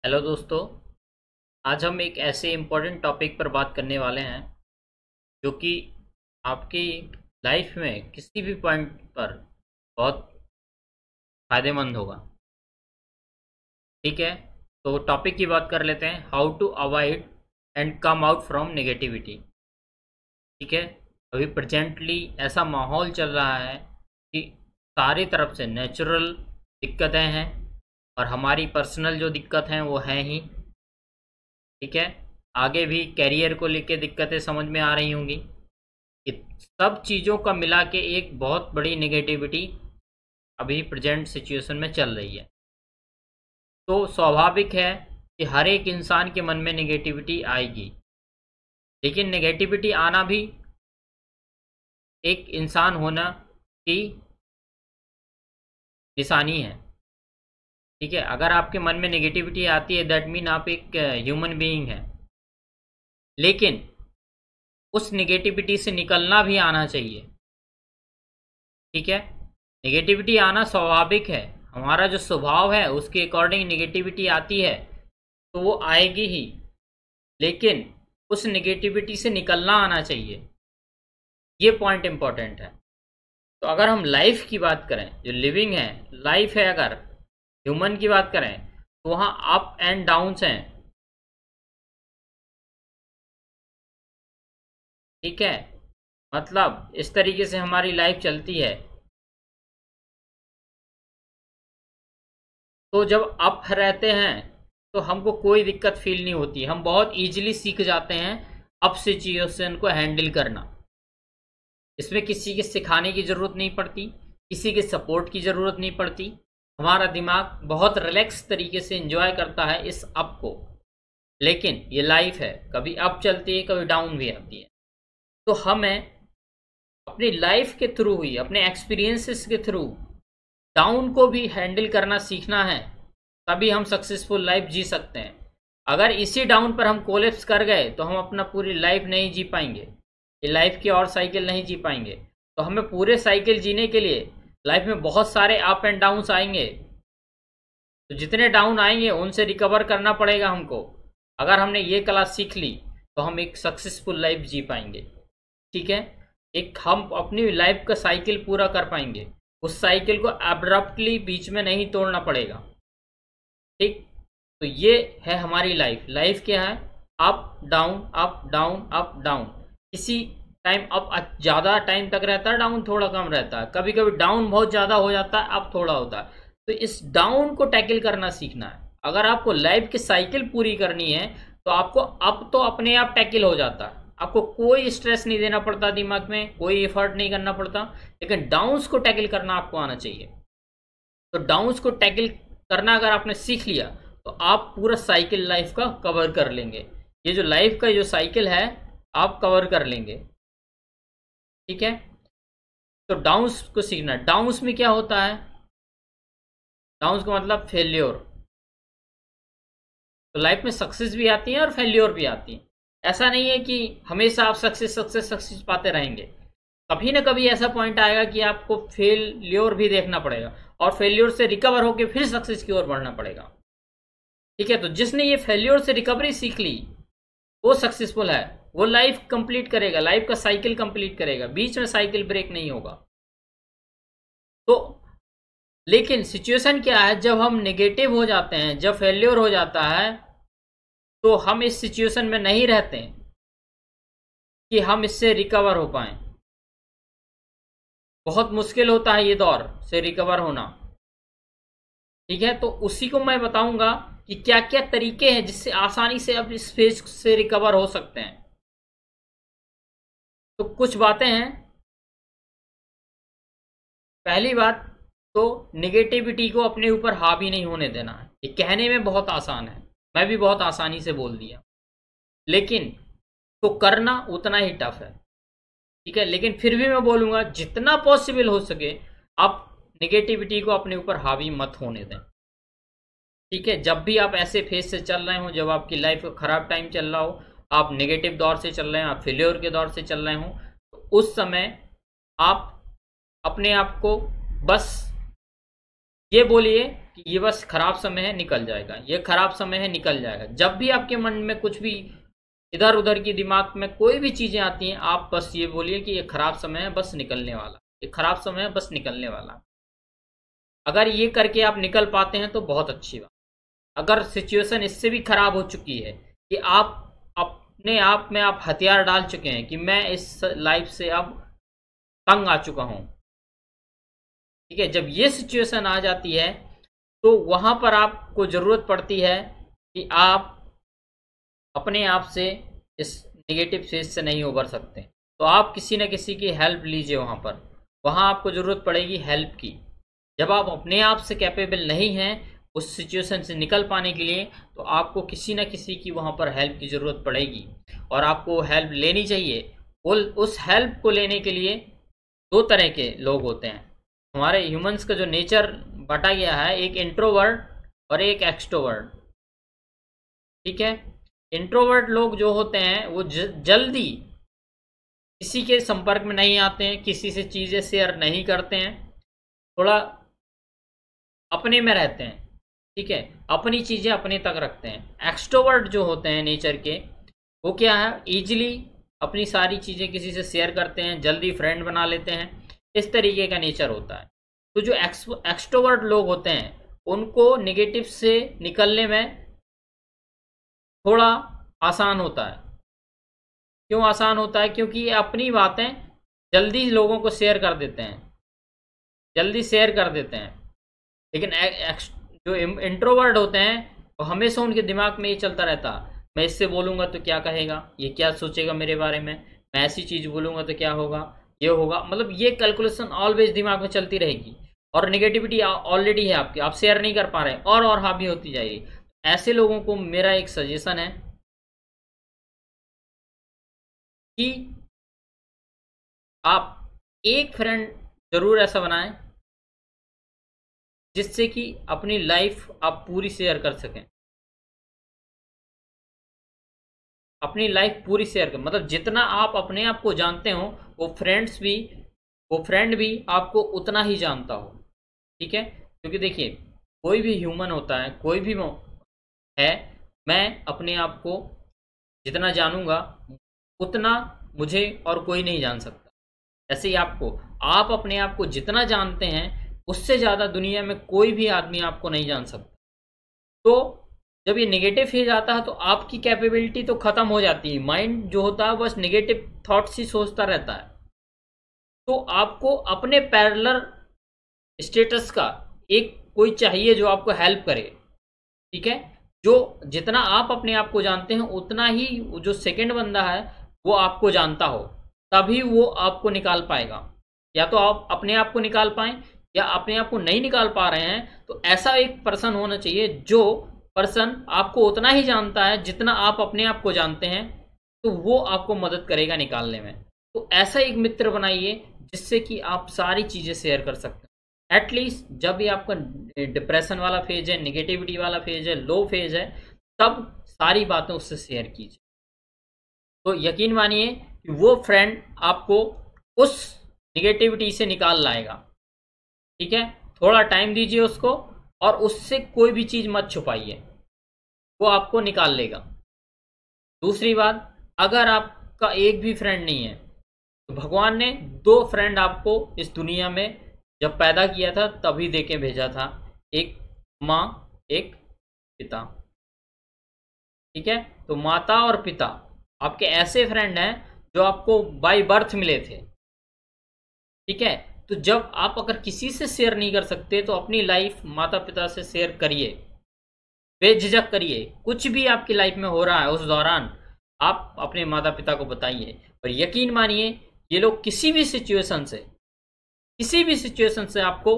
Hello दोस्तों। आज हम एक ऐसे इम्पोर्टेंट टॉपिक पर बात करने वाले हैं जो कि आपकी लाइफ में किसी भी पॉइंट पर बहुत फ़ायदेमंद होगा। ठीक है, तो टॉपिक की बात कर लेते हैं, how to avoid and come out from negativity. ठीक है, अभी प्रेजेंटली ऐसा माहौल चल रहा है कि सारी तरफ से नेचुरल दिक्कतें हैं और हमारी पर्सनल जो दिक्कत हैं वो हैं ही। ठीक है, आगे भी कैरियर को लेके दिक्कतें समझ में आ रही होंगी। इत सब चीज़ों का मिला के एक बहुत बड़ी नेगेटिविटी अभी प्रेजेंट सिचुएशन में चल रही है। तो स्वाभाविक है कि हर एक इंसान के मन में नेगेटिविटी आएगी, लेकिन नेगेटिविटी आना भी एक इंसान होना की निशानी है। ठीक है, अगर आपके मन में नेगेटिविटी आती है दैट मीन आप एक ह्यूमन बीइंग हैं, लेकिन उस नेगेटिविटी से निकलना भी आना चाहिए। ठीक है, नेगेटिविटी आना स्वाभाविक है, हमारा जो स्वभाव है उसके अकॉर्डिंग नेगेटिविटी आती है तो वो आएगी ही, लेकिन उस नेगेटिविटी से निकलना आना चाहिए। ये पॉइंट इंपॉर्टेंट है। तो अगर हम लाइफ की बात करें, जो लिविंग है, लाइफ है, अगर ह्यूमन की बात करें तो वहाँ अप एंड डाउन्स हैं। ठीक है, मतलब इस तरीके से हमारी लाइफ चलती है। तो जब अप रहते हैं तो हमको कोई दिक्कत फील नहीं होती, हम बहुत इजीली सीख जाते हैं अप सिचुएशन को हैंडल करना। इसमें किसी के सिखाने की ज़रूरत नहीं पड़ती, किसी के सपोर्ट की ज़रूरत नहीं पड़ती। हमारा दिमाग बहुत रिलैक्स तरीके से एंजॉय करता है इस अप को। लेकिन ये लाइफ है, कभी अप चलती है, कभी डाउन भी आती है। तो हमें अपनी लाइफ के थ्रू ही, अपने एक्सपीरियंसेस के थ्रू डाउन को भी हैंडल करना सीखना है, तभी हम सक्सेसफुल लाइफ जी सकते हैं। अगर इसी डाउन पर हम कोलैप्स कर गए तो हम अपना पूरी लाइफ नहीं जी पाएंगे, ये लाइफ की और साइकिल नहीं जी पाएंगे। तो हमें पूरे साइकिल जीने के लिए लाइफ में बहुत सारे अप एंड डाउन्स आएंगे, तो जितने डाउन आएंगे उनसे रिकवर करना पड़ेगा हमको। अगर हमने ये कला सीख ली तो हम एक सक्सेसफुल लाइफ जी पाएंगे। ठीक है, एक हम अपनी लाइफ का साइकिल पूरा कर पाएंगे, उस साइकिल को अब्रप्टली बीच में नहीं तोड़ना पड़ेगा। ठीक, तो ये है हमारी लाइफ। लाइफ क्या है? Up down up down up down. किसी टाइम अप ज़्यादा टाइम तक रहता है, डाउन थोड़ा कम रहता है, कभी कभी डाउन बहुत ज़्यादा हो जाता है, अप थोड़ा होता है। तो इस डाउन को टैकल करना सीखना है। अगर आपको लाइफ की साइकिल पूरी करनी है तो आपको अप तो अपने आप टैकल हो जाता है, आपको कोई स्ट्रेस नहीं देना पड़ता, दिमाग में कोई एफर्ट नहीं करना पड़ता। लेकिन डाउन्स को टैकल करना आपको आना चाहिए। तो डाउन्स को टैकल करना अगर आपने सीख लिया तो आप पूरा साइकिल लाइफ का कवर कर लेंगे। ये जो लाइफ का जो साइकिल है आप कवर कर लेंगे। ठीक है, तो डाउन्स को सीखना। डाउन्स में क्या होता है? डाउन्स का मतलब फेल्योर। तो लाइफ में सक्सेस भी आती है और फेल्योर भी आती है। ऐसा नहीं है कि हमेशा आप सक्सेस सक्सेस सक्सेस पाते रहेंगे। कभी ना कभी ऐसा पॉइंट आएगा कि आपको फेल्योर भी देखना पड़ेगा और फेल्योर से रिकवर होकर फिर सक्सेस की ओर बढ़ना पड़ेगा। ठीक है, तो जिसने ये फेल्योर से रिकवरी सीख ली वो सक्सेसफुल है, वो लाइफ कंप्लीट करेगा, लाइफ का साइकिल कंप्लीट करेगा, बीच में साइकिल ब्रेक नहीं होगा। तो लेकिन सिचुएशन क्या है, जब हम नेगेटिव हो जाते हैं, जब फेल्योर हो जाता है, तो हम इस सिचुएशन में नहीं रहते कि हम इससे रिकवर हो पाए। बहुत मुश्किल होता है ये दौर से रिकवर होना। ठीक है, तो उसी को मैं बताऊंगा कि क्या क्या तरीके हैं जिससे आसानी से आप इस फेज से रिकवर हो सकते हैं। तो कुछ बातें हैं। पहली बात तो नेगेटिविटी को अपने ऊपर हावी नहीं होने देना है। ये कहने में बहुत आसान है, मैं भी बहुत आसानी से बोल दिया, लेकिन तो करना उतना ही टफ है। ठीक है, लेकिन फिर भी मैं बोलूंगा जितना पॉसिबल हो सके आप नेगेटिविटी को अपने ऊपर हावी मत होने दें। ठीक है, जब भी आप ऐसे फेज से चल रहे हो, जब आपकी लाइफ का खराब टाइम चल रहा हो, आप नेगेटिव दौर से चल रहे हैं, आप फेल्योर के दौर से चल रहे हो, तो उस समय आप अपने आप को बस ये बोलिए कि ये बस खराब समय है, निकल जाएगा, ये खराब समय है, निकल जाएगा। जब भी आपके मन में कुछ भी इधर उधर की दिमाग में कोई भी चीजें आती हैं, आप बस ये बोलिए कि ये खराब समय है, बस निकलने वाला, ये खराब समय है, बस निकलने वाला। अगर ये करके आप निकल पाते हैं तो बहुत अच्छी बात। अगर सिचुएशन इससे भी खराब हो चुकी है कि आप अपने आप में आप हथियार डाल चुके हैं कि मैं इस लाइफ से अब तंग आ चुका हूं, ठीक है, जब ये सिचुएशन आ जाती है तो वहां पर आपको जरूरत पड़ती है कि आप अपने आप से इस नेगेटिव फेज से नहीं उबर सकते, तो आप किसी न किसी की हेल्प लीजिए। वहां आपको जरूरत पड़ेगी हेल्प की। जब आप अपने आप से कैपेबल नहीं हैं उस सिचुएशन से निकल पाने के लिए, तो आपको किसी न किसी की वहां पर हेल्प की जरूरत पड़ेगी और आपको हेल्प लेनी चाहिए। उस हेल्प को लेने के लिए दो तरह के लोग होते हैं। हमारे ह्यूमंस का जो नेचर बांटा गया है, एक इंट्रोवर्ट और एक एक्सट्रोवर्ट, ठीक है। इंट्रोवर्ट लोग जो होते हैं वो जल्दी किसी के संपर्क में नहीं आते हैं, किसी से चीजें शेयर नहीं करते हैं, थोड़ा अपने में रहते हैं, ठीक है, अपनी चीजें अपने तक रखते हैं। एक्सट्रोवर्ट जो होते हैं नेचर के, वो क्या है, इजीली अपनी सारी चीजें किसी से शेयर करते हैं, जल्दी फ्रेंड बना लेते हैं, इस तरीके का नेचर होता है। तो जो एक्सट्रोवर्ट लोग होते हैं उनको नेगेटिव से निकलने में थोड़ा आसान होता है। क्यों आसान होता है? क्योंकि ये अपनी बातें जल्दी लोगों को शेयर कर देते हैं, जल्दी शेयर कर देते हैं। लेकिन जो इंट्रोवर्ट होते हैं वो हमेशा उनके दिमाग में ये चलता रहता, मैं इससे बोलूंगा तो क्या कहेगा, ये क्या सोचेगा मेरे बारे में, मैं ऐसी चीज बोलूंगा तो क्या होगा, ये होगा, मतलब ये कैलकुलेशन ऑलवेज दिमाग में चलती रहेगी। और नेगेटिविटी ऑलरेडी है आपकी, आप शेयर नहीं कर पा रहे और हावी होती जाएगी। ऐसे लोगों को मेरा एक सजेशन है कि आप एक फ्रेंड जरूर ऐसा बनाएं जिससे कि अपनी लाइफ आप पूरी शेयर कर सकें, अपनी लाइफ पूरी शेयर कर, मतलब जितना आप अपने आप को जानते हो वो फ्रेंड भी आपको उतना ही जानता हो, ठीक है। क्योंकि देखिए कोई भी ह्यूमन होता है, कोई भी है, मैं अपने आप को जितना जानूंगा उतना मुझे और कोई नहीं जान सकता। ऐसे ही आप अपने आप को जितना जानते हैं उससे ज़्यादा दुनिया में कोई भी आदमी आपको नहीं जान सकता। तो जब ये नेगेटिव फेज आता है तो आपकी कैपेबिलिटी तो खत्म हो जाती है, माइंड जो होता है बस नेगेटिव थॉट्स ही सोचता रहता है। तो आपको अपने पैरेलल स्टेटस का एक कोई चाहिए जो आपको हेल्प करे, ठीक है। जो जितना आप अपने आप को जानते हैं उतना ही जो सेकंड बंदा है वो आपको जानता हो, तभी वो आपको निकाल पाएगा। या तो आप अपने आप को निकाल पाएं, या अपने आप को नहीं निकाल पा रहे हैं तो ऐसा एक पर्सन होना चाहिए जो पर्सन आपको उतना ही जानता है जितना आप अपने आप को जानते हैं, तो वो आपको मदद करेगा निकालने में। तो ऐसा एक मित्र बनाइए जिससे कि आप सारी चीज़ें शेयर कर सकते हैं। एटलीस्ट जब भी आपका डिप्रेशन वाला फेज है, नेगेटिविटी वाला फेज है, लो फेज है, तब सारी बातें उससे शेयर कीजिए। तो यकीन मानिए कि वो फ्रेंड आपको उस निगेटिविटी से निकाल लाएगा, ठीक है। थोड़ा टाइम दीजिए उसको और उससे कोई भी चीज़ मत छुपाइए, वो आपको निकाल लेगा। दूसरी बात, अगर आपका एक भी फ्रेंड नहीं है तो भगवान ने दो फ्रेंड आपको इस दुनिया में जब पैदा किया था तभी दे के भेजा था, एक माँ एक पिता, ठीक है। तो माता और पिता आपके ऐसे फ्रेंड हैं जो आपको बाय बर्थ मिले थे, ठीक है। तो जब आप अगर किसी से शेयर नहीं कर सकते तो अपनी लाइफ माता पिता से शेयर करिए, बेझिझक करिए। कुछ भी आपकी लाइफ में हो रहा है उस दौरान आप अपने माता पिता को बताइए, और यकीन मानिए ये लोग किसी भी सिचुएशन से आपको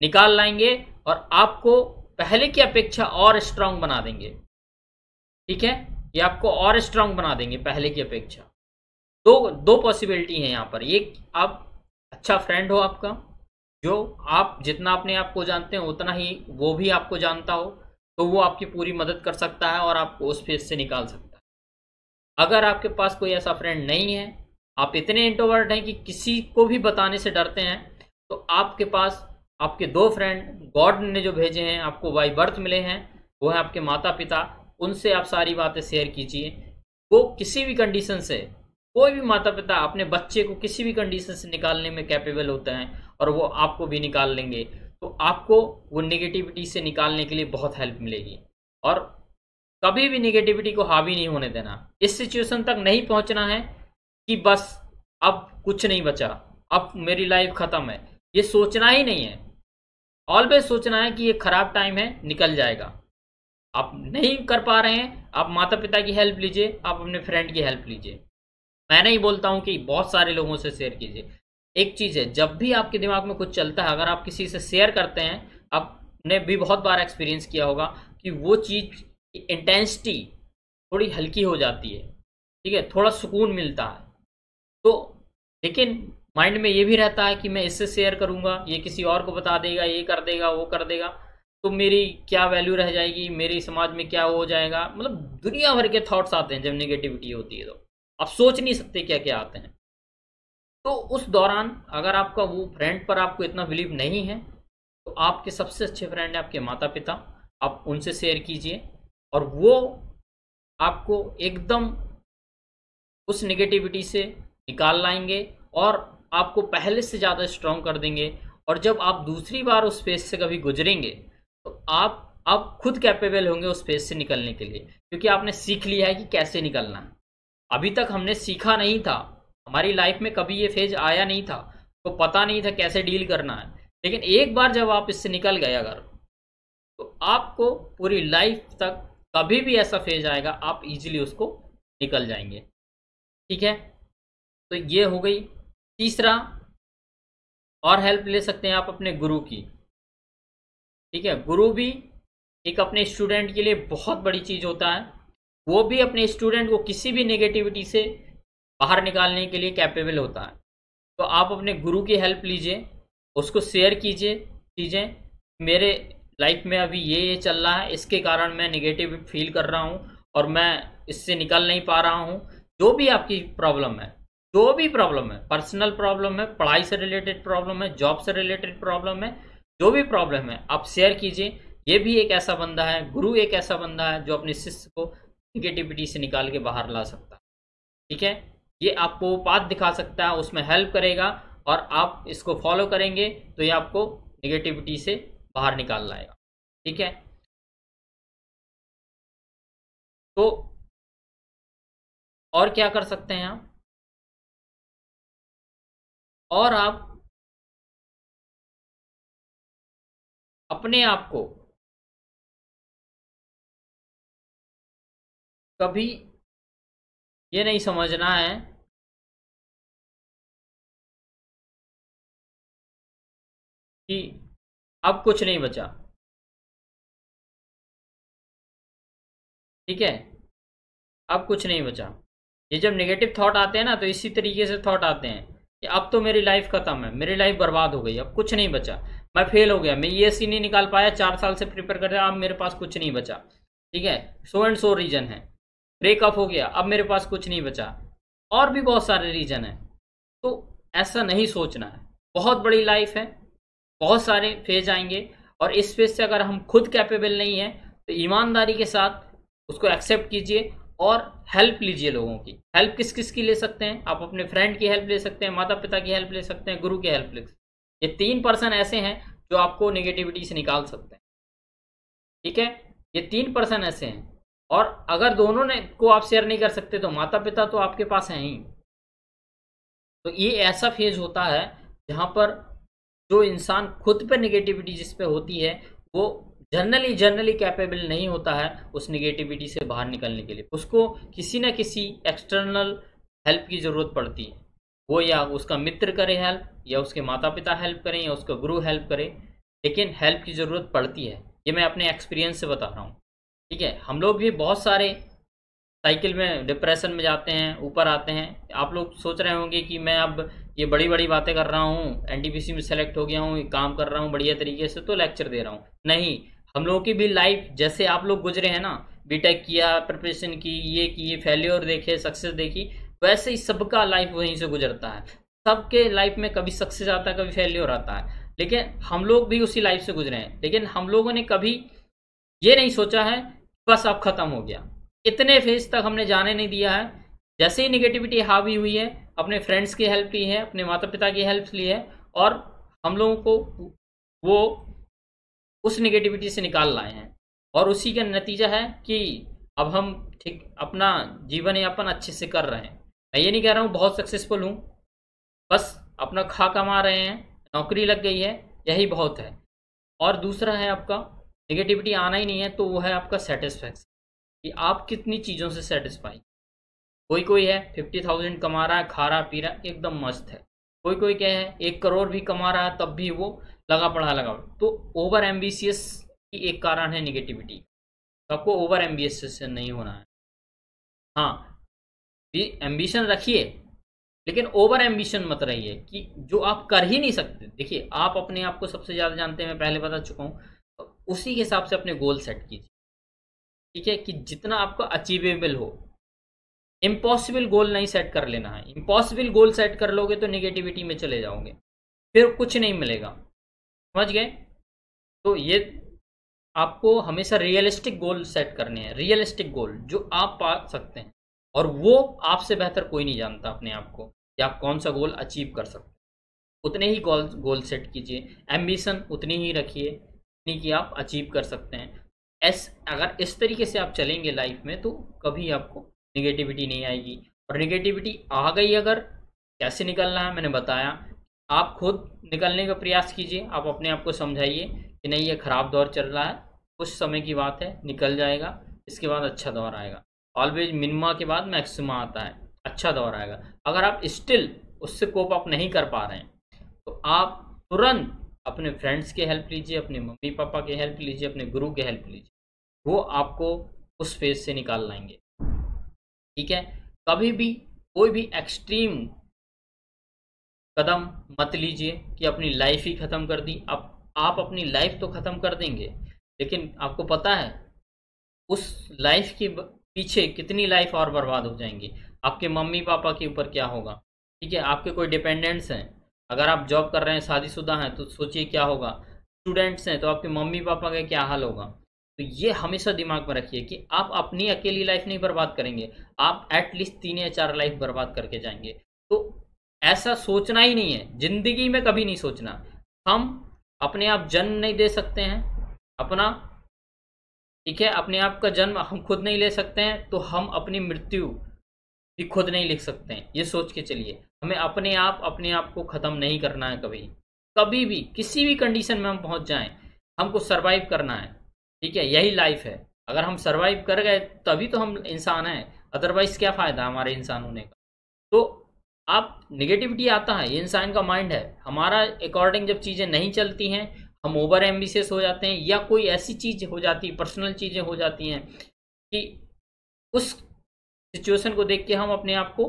निकाल लाएंगे और आपको पहले की अपेक्षा और स्ट्रांग बना देंगे, ठीक है। ये आपको और स्ट्रांग बना देंगे पहले की अपेक्षा। दो पॉसिबिलिटी है यहाँ पर। एक, आप अच्छा फ्रेंड हो आपका, जो आप जितना अपने आप को जानते हैं उतना ही वो भी आपको जानता हो, तो वो आपकी पूरी मदद कर सकता है और आपको उस फेज से निकाल सकता है। अगर आपके पास कोई ऐसा फ्रेंड नहीं है, आप इतने इंट्रोवर्ट हैं कि किसी को भी बताने से डरते हैं, तो आपके पास आपके 2 फ्रेंड गॉड ने जो भेजे हैं, आपको बाय बर्थ मिले हैं, वो है आपके माता पिता। उनसे आप सारी बातें शेयर कीजिए। वो किसी भी कंडीशन से, कोई भी माता पिता अपने बच्चे को किसी भी कंडीशन से निकालने में कैपेबल होते हैं, और वो आपको भी निकाल लेंगे। तो आपको वो नेगेटिविटी से निकालने के लिए बहुत हेल्प मिलेगी। और कभी भी नेगेटिविटी को हावी नहीं होने देना। इस सिचुएशन तक नहीं पहुंचना है कि बस अब कुछ नहीं बचा, अब मेरी लाइफ खत्म है, ये सोचना ही नहीं है। ऑलवेज सोचना है कि ये खराब टाइम है, निकल जाएगा। आप नहीं कर पा रहे हैं, आप माता पिता की हेल्प लीजिए, आप अपने फ्रेंड की हेल्प लीजिए। मैं नहीं बोलता हूं कि बहुत सारे लोगों से शेयर कीजिए। एक चीज है, जब भी आपके दिमाग में कुछ चलता है, अगर आप किसी से शेयर करते हैं, आपने भी बहुत बार एक्सपीरियंस किया होगा कि वो चीज इंटेंसिटी थोड़ी हल्की हो जाती है, ठीक है, थोड़ा सुकून मिलता है। तो लेकिन माइंड में ये भी रहता है कि मैं इससे शेयर करूंगा, ये किसी और को बता देगा, ये कर देगा, वो कर देगा, तो मेरी क्या वैल्यू रह जाएगी, मेरे समाज में क्या हो जाएगा। मतलब दुनिया भर के थॉट्स आते हैं जब नेगेटिविटी होती है, तो आप सोच नहीं सकते क्या क्या आते हैं। तो उस दौरान अगर आपका वो फ्रेंड पर आपको इतना बिलीव नहीं है, तो आपके सबसे अच्छे फ्रेंड है आपके माता पिता, आप उनसे शेयर कीजिए, और वो आपको एकदम उस नेगेटिविटी से निकाल लाएंगे और आपको पहले से ज़्यादा स्ट्रॉन्ग कर देंगे। और जब आप दूसरी बार उस फेज से कभी गुजरेंगे, तो आप खुद कैपेबल होंगे उस फेज से निकलने के लिए, क्योंकि आपने सीख लिया है कि कैसे निकलना है। अभी तक हमने सीखा नहीं था, हमारी लाइफ में कभी ये फेज आया नहीं था, तो पता नहीं था कैसे डील करना है। लेकिन एक बार जब आप इससे निकल गए अगर, तो आपको पूरी लाइफ तक कभी भी ऐसा फेज आएगा, आप इजीली उसको निकल जाएंगे। ठीक है, तो ये हो गई। तीसरा, और हेल्प ले सकते हैं आप अपने गुरु की। ठीक है, गुरु भी एक अपने स्टूडेंट के लिए बहुत बड़ी चीज़ होता है। वो भी अपने स्टूडेंट को किसी भी नेगेटिविटी से बाहर निकालने के लिए कैपेबल होता है। तो आप अपने गुरु की हेल्प लीजिए, उसको शेयर कीजिए चीज़ें, मेरे लाइफ में अभी ये चल रहा है, इसके कारण मैं नेगेटिव फील कर रहा हूँ और मैं इससे निकल नहीं पा रहा हूँ। जो भी आपकी प्रॉब्लम है, जो भी प्रॉब्लम है, पर्सनल प्रॉब्लम है, पढ़ाई से रिलेटेड प्रॉब्लम है, जॉब से रिलेटेड प्रॉब्लम है, जो भी प्रॉब्लम है आप शेयर कीजिए। ये भी एक ऐसा बंदा है, गुरु एक ऐसा बंदा है जो अपने शिष्य को निगेटिविटी से निकाल के बाहर ला सकता है। ठीक है, ये आपको पाथ दिखा सकता है, उसमें हेल्प करेगा, और आप इसको फॉलो करेंगे तो ये आपको निगेटिविटी से बाहर निकाल लाएगा। ठीक है, तो और क्या कर सकते हैं आप, और आप अपने आप को कभी ये नहीं समझना है कि अब कुछ नहीं बचा। ठीक है, अब कुछ नहीं बचा। ये जब नेगेटिव थॉट आते हैं ना, तो इसी तरीके से थॉट आते हैं कि अब तो मेरी लाइफ खत्म है, मेरी लाइफ बर्बाद हो गई, अब कुछ नहीं बचा, मैं फेल हो गया, मैं ये सी नहीं निकाल पाया, 4 साल से प्रिपेयर कर रहा, अब मेरे पास कुछ नहीं बचा। ठीक है, सो एंड सो रीजन है, ब्रेकअप हो गया, अब मेरे पास कुछ नहीं बचा, और भी बहुत सारे रीजन है। तो ऐसा नहीं सोचना है, बहुत बड़ी लाइफ है, बहुत सारे फेज आएंगे, और इस फेज से अगर हम खुद कैपेबल नहीं है, तो ईमानदारी के साथ उसको एक्सेप्ट कीजिए और हेल्प लीजिए। लोगों की हेल्प किस किस की ले सकते हैं आप? अपने फ्रेंड की हेल्प ले सकते हैं, माता पिता की हेल्प ले सकते हैं, गुरु की हेल्प ले सकते हैं। ये 3 पर्सन ऐसे हैं जो आपको नेगेटिविटी से निकाल सकते हैं। ठीक है, ये 3 पर्सन ऐसे हैं, और अगर दोनों ने को आप शेयर नहीं कर सकते, तो माता पिता तो आपके पास हैं ही। तो ये ऐसा फेज होता है जहाँ पर जो इंसान खुद पर नेगेटिविटी जिस पे होती है, वो जनरली कैपेबल नहीं होता है उस नेगेटिविटी से बाहर निकलने के लिए। उसको किसी न किसी एक्सटर्नल हेल्प की ज़रूरत पड़ती है। वो या उसका मित्र करे हेल्प, या उसके माता पिता हेल्प करें, या उसका गुरु हेल्प करे, लेकिन हेल्प की ज़रूरत पड़ती है। ये मैं अपने एक्सपीरियंस से बता रहा हूँ। ठीक है, हम लोग भी बहुत सारे साइकिल में डिप्रेशन में जाते हैं, ऊपर आते हैं। आप लोग सोच रहे होंगे कि मैं अब ये बड़ी बड़ी बातें कर रहा हूँ, एनटीपीसी में सेलेक्ट हो गया हूँ, काम कर रहा हूँ बढ़िया तरीके से, तो लेक्चर दे रहा हूँ। नहीं, हम लोगों की भी लाइफ जैसे आप लोग गुजरे हैं ना, बीटेक किया, प्रिपरेशन की, ये की, फेल्योर देखे, सक्सेस देखी, वैसे ही सबका लाइफ वहीं से गुजरता है। सबके लाइफ में कभी सक्सेस आता है, कभी फेल्योर आता है, लेकिन हम लोग भी उसी लाइफ से गुजरे हैं, लेकिन हम लोगों ने कभी ये नहीं सोचा है बस अब खत्म हो गया। इतने फेज तक हमने जाने नहीं दिया है। जैसे ही निगेटिविटी हावी हुई है, अपने फ्रेंड्स की हेल्प ली है, अपने माता पिता की हेल्प ली है, और हम लोगों को वो उस निगेटिविटी से निकाल लाए हैं। और उसी का नतीजा है कि अब हम ठीक अपना जीवन यापन अच्छे से कर रहे हैं। मैं ये नहीं कह रहा हूँ बहुत सक्सेसफुल हूँ, बस अपना खा कमा रहे हैं, नौकरी लग गई है, यही बहुत है। और दूसरा है आपका निगेटिविटी आना ही नहीं है तो वो है आपका सेटिस्फैक्शन, कि आप कितनी चीज़ों से सेटिस्फाई। कोई कोई है 50,000 कमा रहा है, खा रहा पी रहा एकदम मस्त है। कोई कोई क्या है 1 करोड़ भी कमा रहा है तब भी वो लगा। तो ओवर एम्बिशियस की एक कारण है निगेटिविटी। तो आपको ओवर एम्बिशियस नहीं होना है। हाँ, एम्बिशन रखिए, लेकिन ओवर एम्बिशन मत रहिए कि जो आप कर ही नहीं सकते। देखिए, आप अपने आप को सबसे ज़्यादा जानते हैं, मैं पहले बता चुका हूँ। तो उसी के हिसाब से अपने गोल सेट कीजिए, ठीक है, कि जितना आपका अचीवेबल हो। इम्पॉसिबल गोल नहीं सेट कर लेना है। इम्पॉसिबल गोल सेट कर लोगे तो निगेटिविटी में चले जाओगे, फिर कुछ नहीं मिलेगा। समझ गए? तो ये आपको हमेशा रियलिस्टिक गोल सेट करने हैं, रियलिस्टिक गोल जो आप पा सकते हैं, और वो आपसे बेहतर कोई नहीं जानता अपने आप को कि आप कौन सा गोल अचीव कर सकते हैं। उतने ही गोल सेट कीजिए, एम्बिशन उतनी ही रखिए जितनी कि आप अचीव कर सकते हैं। अगर इस तरीके से आप चलेंगे लाइफ में तो कभी आपको निगेटिविटी नहीं आएगी। और निगेटिविटी आ गई अगर, कैसे निकलना है मैंने बताया। आप खुद निकलने का प्रयास कीजिए, आप अपने आप को समझाइए कि नहीं ये ख़राब दौर चल रहा है, कुछ समय की बात है, निकल जाएगा, इसके बाद अच्छा दौर आएगा। ऑलवेज मिनिमा के बाद मैक्सिमा आता है, अच्छा दौर आएगा। अगर आप स्टिल उससे कोप अप नहीं कर पा रहे हैं तो आप तुरंत अपने फ्रेंड्स की हेल्प लीजिए, अपने मम्मी पापा की हेल्प लीजिए, अपने गुरु की हेल्प लीजिए, वो आपको उस फेज से निकाल लाएंगे। ठीक है? कभी भी कोई भी एक्सट्रीम कदम मत लीजिए कि अपनी लाइफ ही ख़त्म कर दी। अब आप अपनी लाइफ तो ख़त्म कर देंगे, लेकिन आपको पता है उस लाइफ के पीछे कितनी लाइफ और बर्बाद हो जाएंगी। आपके मम्मी पापा के ऊपर क्या होगा? ठीक है, आपके कोई डिपेंडेंट्स हैं, अगर आप जॉब कर रहे हैं, शादीशुदा हैं, तो सोचिए क्या होगा। स्टूडेंट्स हैं तो आपके मम्मी पापा का क्या हाल होगा। तो ये हमेशा दिमाग में रखिए कि आप अपनी अकेली लाइफ नहीं बर्बाद करेंगे, आप एटलीस्ट 3 या 4 लाइफ बर्बाद करके जाएंगे। तो ऐसा सोचना ही नहीं है, जिंदगी में कभी नहीं सोचना। हम अपने आप जन्म नहीं दे सकते हैं अपना, ठीक है, अपने आप का जन्म हम खुद नहीं ले सकते हैं, तो हम अपनी मृत्यु भी खुद नहीं लिख सकते हैं। ये सोच के चलिए, हमें अपने आप को ख़त्म नहीं करना है कभी। कभी भी किसी भी कंडीशन में हम पहुंच जाएं, हमको सरवाइव करना है। ठीक है, यही लाइफ है। अगर हम सरवाइव कर गए तभी तो हम इंसान हैं, अदरवाइज क्या फ़ायदा हमारे इंसान होने का। तो आप निगेटिविटी आता है, ये इंसान का माइंड है। हमारा अकॉर्डिंग जब चीज़ें नहीं चलती हैं, हम ओवर एम्बिशियस हो जाते हैं, या कोई ऐसी चीज़ हो जाती है, पर्सनल चीज़ें हो जाती हैं कि उस सिचुएशन को देख के हम अपने आप को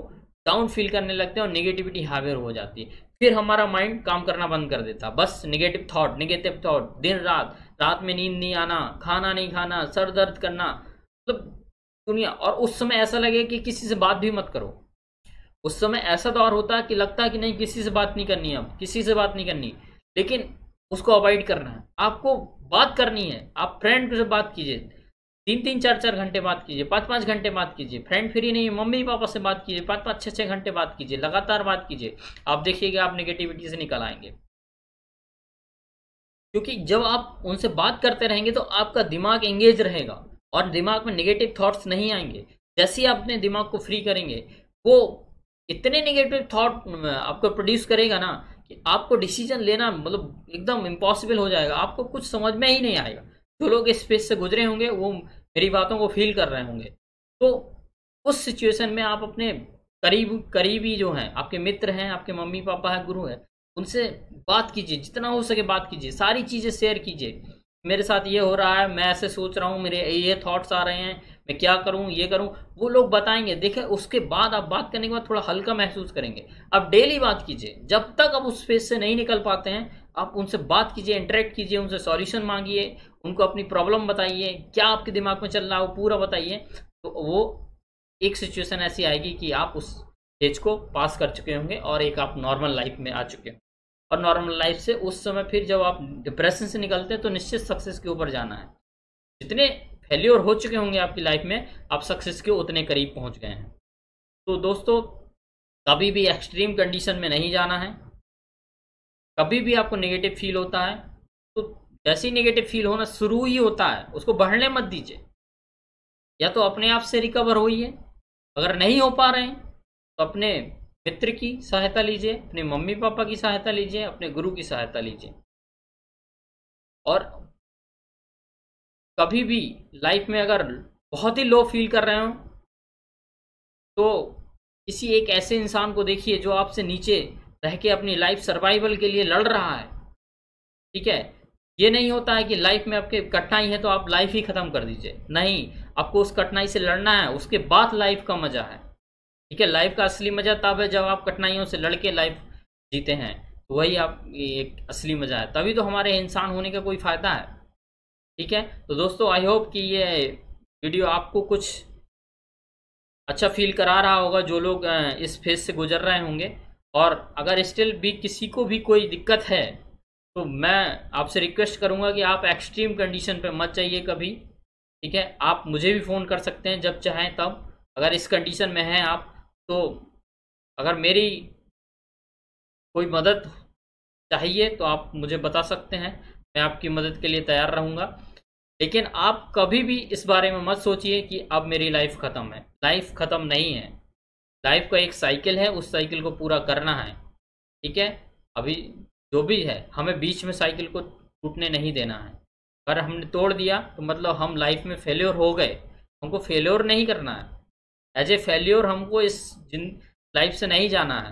डाउन फील करने लगते हैं और निगेटिविटी हावी हो जाती है। फिर हमारा माइंड काम करना बंद कर देता, बस निगेटिव थॉट, दिन रात में नींद नहीं आना, खाना नहीं खाना, सर दर्द करना, मतलब दुनिया। और उस समय ऐसा लगे कि किसी से बात भी मत करो। उस समय ऐसा दौर होता है कि लगता है कि नहीं किसी से बात नहीं करनी, अब किसी से बात नहीं करनी, लेकिन उसको अवॉइड करना है। आपको बात करनी है, आप फ्रेंड से बात कीजिए, 3-3, 4-4 घंटे बात कीजिए, 5-5 घंटे बात कीजिए। फ्रेंड फ्री नहीं, मम्मी पापा से बात कीजिए, 5-5, 6-6 घंटे बात कीजिए, लगातार बात कीजिए। आप देखिएगा आप नेगेटिविटी से निकल आएंगे। क्योंकि जब आप उनसे बात करते रहेंगे तो आपका दिमाग एंगेज रहेगा और दिमाग में नेगेटिव थॉट्स नहीं आएंगे। जैसे ही आप अपने दिमाग को फ्री करेंगे, वो इतने नेगेटिव थॉट आपको प्रोड्यूस करेगा ना कि आपको डिसीजन लेना मतलब एकदम इम्पॉसिबल हो जाएगा। आपको कुछ समझ में ही नहीं आएगा। जो लोग इस स्पेस से गुजरे होंगे वो मेरी बातों को फील कर रहे होंगे। तो उस सिचुएशन में आप अपने करीबी जो हैं, आपके मित्र हैं, आपके मम्मी पापा हैं, गुरु हैं, उनसे बात कीजिए, जितना हो सके बात कीजिए, सारी चीज़ें शेयर कीजिए। मेरे साथ ये हो रहा है, मैं ऐसे सोच रहा हूँ, मेरे ये थॉट्स आ रहे हैं, मैं क्या करूँ, ये करूँ। वो लोग बताएंगे। देखें, उसके बाद आप बात करने के बाद थोड़ा हल्का महसूस करेंगे। आप डेली बात कीजिए, जब तक आप उस फेज से नहीं निकल पाते हैं आप उनसे बात कीजिए, इंटरेक्ट कीजिए, उनसे सॉल्यूशन मांगिए, उनको अपनी प्रॉब्लम बताइए, क्या आपके दिमाग में चल रहा है वो पूरा बताइए। तो वो एक सिचुएशन ऐसी आएगी कि आप उस स्टेज को पास कर चुके होंगे और एक आप नॉर्मल लाइफ में आ चुके होंगे। और नॉर्मल लाइफ से, उस समय फिर जब आप डिप्रेशन से निकलते हैं तो निश्चित सक्सेस के ऊपर जाना है। जितने फेल्योर हो चुके होंगे आपकी लाइफ में, आप सक्सेस के उतने करीब पहुंच गए हैं। तो दोस्तों, कभी भी एक्सट्रीम कंडीशन में नहीं जाना है। कभी भी आपको नेगेटिव फील होता है तो जैसे ही नेगेटिव फील होना शुरू ही होता है, उसको बढ़ने मत दीजिए। या तो अपने आप से रिकवर होइए, अगर नहीं हो पा रहे हैं तो अपने मित्र की सहायता लीजिए, अपने मम्मी पापा की सहायता लीजिए, अपने गुरु की सहायता लीजिए। और कभी भी लाइफ में अगर बहुत ही लो फील कर रहे हो तो किसी एक ऐसे इंसान को देखिए जो आपसे नीचे रह के अपनी लाइफ सर्वाइवल के लिए लड़ रहा है। ठीक है, ये नहीं होता है कि लाइफ में आपके कठिनाई है तो आप लाइफ ही खत्म कर दीजिए। नहीं, आपको उस कठिनाई से लड़ना है, उसके बाद लाइफ का मजा है। ठीक है, लाइफ का असली मजा तब है जब आप कठिनाइयों से लड़के लाइफ जीते हैं, तो वही आप एक असली मजा है, तभी तो हमारे इंसान होने का कोई फायदा है। ठीक है, तो दोस्तों आई होप कि ये वीडियो आपको कुछ अच्छा फील करा रहा होगा, जो लोग इस फेज से गुजर रहे होंगे। और अगर स्टिल भी किसी को भी कोई दिक्कत है तो मैं आपसे रिक्वेस्ट करूंगा कि आप एक्सट्रीम कंडीशन पे मत जाइए कभी। ठीक है, आप मुझे भी फ़ोन कर सकते हैं जब चाहें तब, अगर इस कंडीशन में हैं आप तो। अगर मेरी कोई मदद चाहिए तो आप मुझे बता सकते हैं, मैं आपकी मदद के लिए तैयार रहूँगा। लेकिन आप कभी भी इस बारे में मत सोचिए कि अब मेरी लाइफ ख़त्म है। लाइफ ख़त्म नहीं है, लाइफ का एक साइकिल है, उस साइकिल को पूरा करना है। ठीक है, अभी जो भी है हमें बीच में साइकिल को टूटने नहीं देना है। अगर हमने तोड़ दिया तो मतलब हम लाइफ में फेल्योर हो गए। हमको फेल्योर नहीं करना है, एज ए फेल्योर हमको इस लाइफ से नहीं जाना है।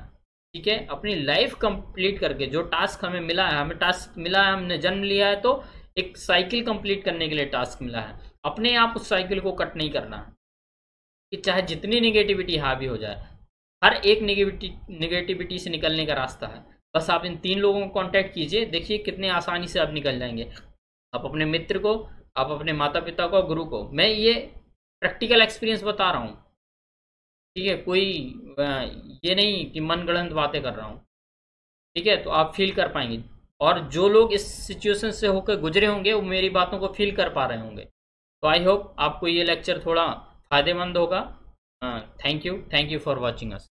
ठीक है, अपनी लाइफ कंप्लीट करके जो टास्क हमें मिला है, हमें टास्क मिला है, हमने जन्म लिया है तो एक साइकिल कंप्लीट करने के लिए टास्क मिला है। अपने आप उस साइकिल को कट नहीं करना है कि चाहे जितनी निगेटिविटी हावी हो जाए। हर एक निगेटिविटी से निकलने का रास्ता है। बस आप इन 3 लोगों को कांटेक्ट कीजिए, देखिए कितने आसानी से आप निकल जाएंगे। आप अपने मित्र को, आप अपने माता पिता को, गुरु को, मैं ये प्रैक्टिकल एक्सपीरियंस बता रहा हूँ। ठीक है, कोई ये नहीं कि मनगढ़ंत बातें कर रहा हूँ। ठीक है, तो आप फील कर पाएंगे। और जो लोग इस सिचुएशन से होकर गुजरे होंगे वो मेरी बातों को फील कर पा रहे होंगे। तो आई होप आपको ये लेक्चर थोड़ा फ़ायदेमंद होगा। Thank you for watching us.